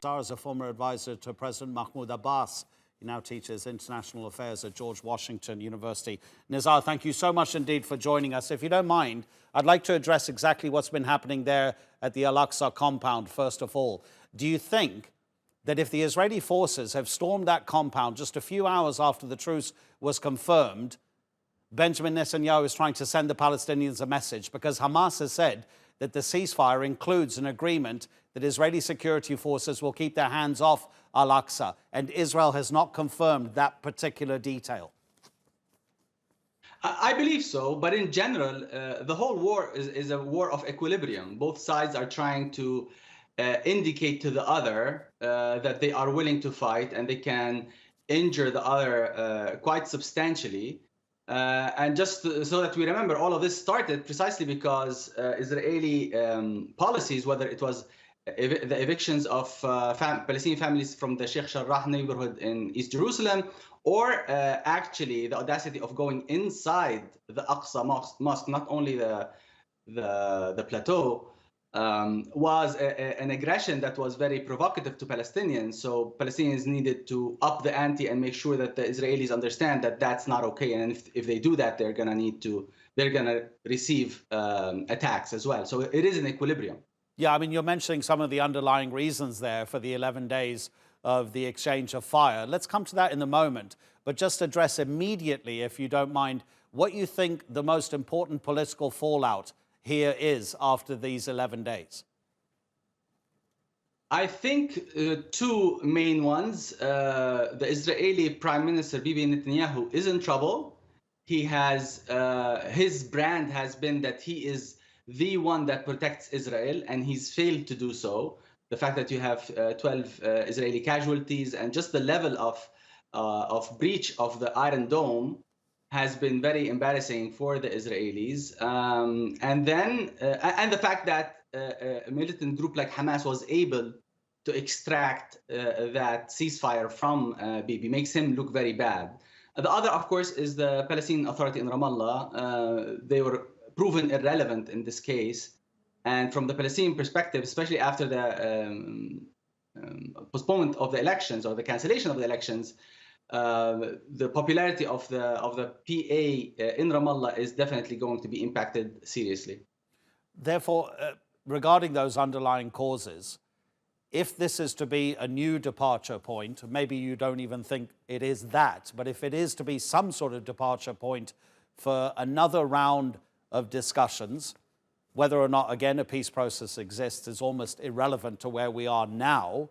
Nizar is a former advisor to President Mahmoud Abbas. He now teaches international affairs at George Washington University. Nizar, thank you so much indeed for joining us. If you don't mind, I'd like to address exactly what's been happening there at the AlAqsa compound, first of all. Do you think that if the Israeli forces have stormed that compound just a few hours after the truce was confirmed, Benjamin Netanyahu is trying to send the Palestinians a message? Because Hamas has said that the ceasefire includes an agreement that Israeli security forces will keep their hands off AlAqsa, and Israel has not confirmed that particular detail. I believe so, but in general, the whole war is a war of equilibrium. Both sides are trying to indicate to the other that they are willing to fight and they can injure the other quite substantially. And just so that we remember, all of this started precisely because Israeli policies, whether it was the evictions of Palestinian families from the Sheikh Jarrah neighborhood in East Jerusalem, or actually the audacity of going inside the Aqsa mosque, not only the plateau, was an aggression that was very provocative to Palestinians. So Palestinians needed to up the ante and make sure that the Israelis understand that that's not okay. And if they do that, they're gonna receive attacks as well. So it is an equilibrium. Yeah, I mean, you're mentioning some of the underlying reasons there for the 11 days of the exchange of fire. Let's come to that in a moment, but just address immediately, if you don't mind, what you think the most important political fallout here is after these 11 days. I think two main ones. The Israeli Prime Minister Bibi Netanyahu is in trouble. He has his brand has been that he is the one that protects Israel, and he's failed to do so. The fact that you have 12 Israeli casualties and just the level of breach of the Iron Dome has been very embarrassing for the Israelis. And the fact that a militant group like Hamas was able to extract that ceasefire from Bibi makes him look very bad. The other, of course, is the Palestinian Authority in Ramallah. They were proven irrelevant in this case. And from the Palestinian perspective, especially after the postponement of the elections or the cancellation of the elections, the popularity of the PA in Ramallah is definitely going to be impacted seriously. Therefore, regarding those underlying causes, if this is to be a new departure point, maybe you don't even think it is that, but if it is to be some sort of departure point for another round of discussions, whether or not, again, a peace process exists is almost irrelevant to where we are now.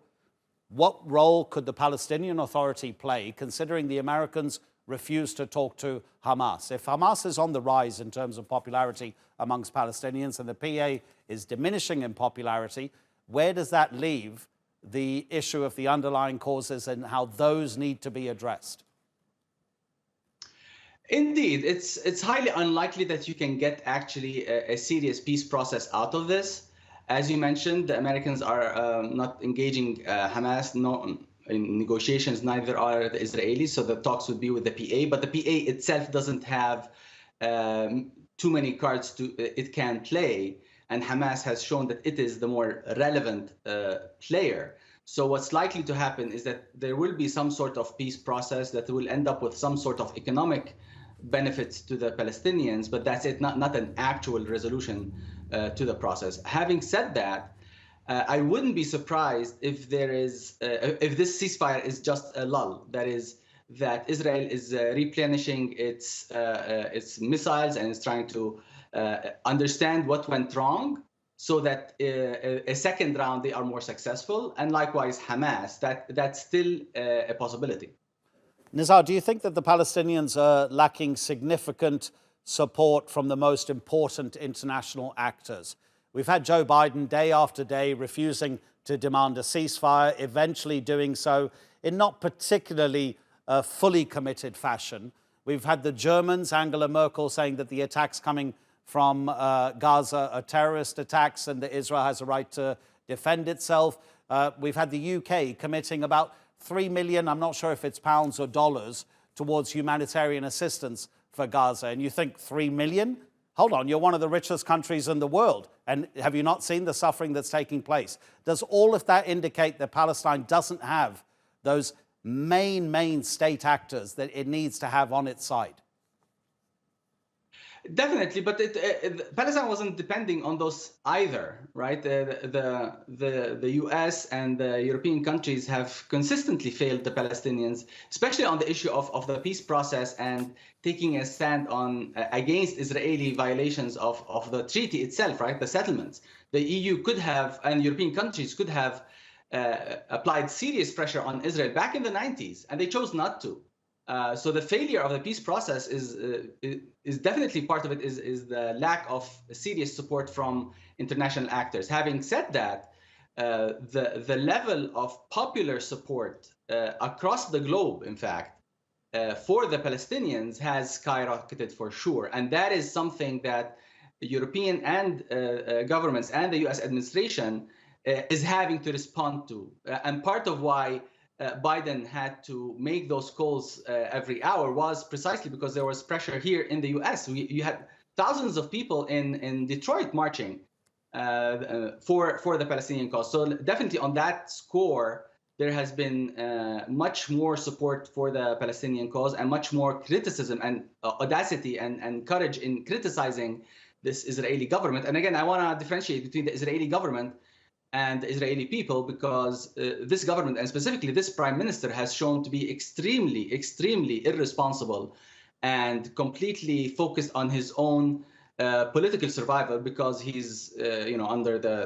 What role could the Palestinian Authority play, considering the Americans refuse to talk to Hamas? If Hamas is on the rise in terms of popularity amongst Palestinians and the PA is diminishing in popularity, where does that leave the issue of the underlying causes and how those need to be addressed? Indeed, it's highly unlikely that you can get actually a serious peace process out of this. As you mentioned, the Americans are not engaging Hamas in negotiations, neither are the Israelis, so the talks would be with the PA, but the PA itself doesn't have too many cards it can play, and Hamas has shown that it is the more relevant player. So what's likely to happen is that there will be some sort of peace process that will end up with some sort of economic benefits to the Palestinians, but that's it, not an actual resolution to the process. Having said that, I wouldn't be surprised if if this ceasefire is just a lull. That is, that Israel is replenishing its missiles and is trying to understand what went wrong, so that a second round they are more successful, and likewise Hamas. That's still a possibility. Nizar, do you think that the Palestinians are lacking significant support from the most important international actors? We've had Joe Biden day after day refusing to demand a ceasefire, eventually doing so in not particularly fully committed fashion. We've had the Germans, Angela Merkel, saying that the attacks coming from Gaza are terrorist attacks and that Israel has a right to defend itself. We've had the UK committing about 3 million, I'm not sure if it's pounds or dollars, towards humanitarian assistance for Gaza. And you think 3 million hold on, you're one of the richest countries in the world. And have you not seen the suffering that's taking place? Does all of that indicate that Palestine doesn't have those main state actors that it needs to have on its side? Definitely, but Palestine wasn't depending on those either, right? The U.S. and the European countries have consistently failed the Palestinians, especially on the issue of the peace process and taking a stand on against Israeli violations of the treaty itself, right? The settlements. The EU could have, and European countries could have applied serious pressure on Israel back in the 90s, and they chose not to. So the failure of the peace process is definitely part of it is the lack of serious support from international actors. Having said that, the level of popular support across the globe, in fact, for the Palestinians has skyrocketed for sure. And that is something that the European and governments and the US administration is having to respond to. And part of why Biden had to make those calls every hour was precisely because there was pressure here in the US. You had thousands of people in Detroit marching for the Palestinian cause. So definitely on that score, there has been much more support for the Palestinian cause and much more criticism and audacity and courage in criticizing this Israeli government. And again, I want to differentiate between the Israeli government and the Israeli people, because this government, and specifically this prime minister, has shown to be extremely irresponsible and completely focused on his own political survival, because he's under the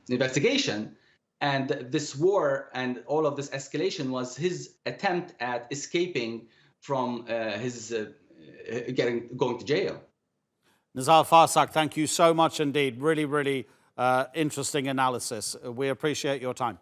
investigation. And this war and all of this escalation was his attempt at escaping from his going to jail. Nizar Farsakh, thank you so much indeed. Really interesting analysis. We appreciate your time.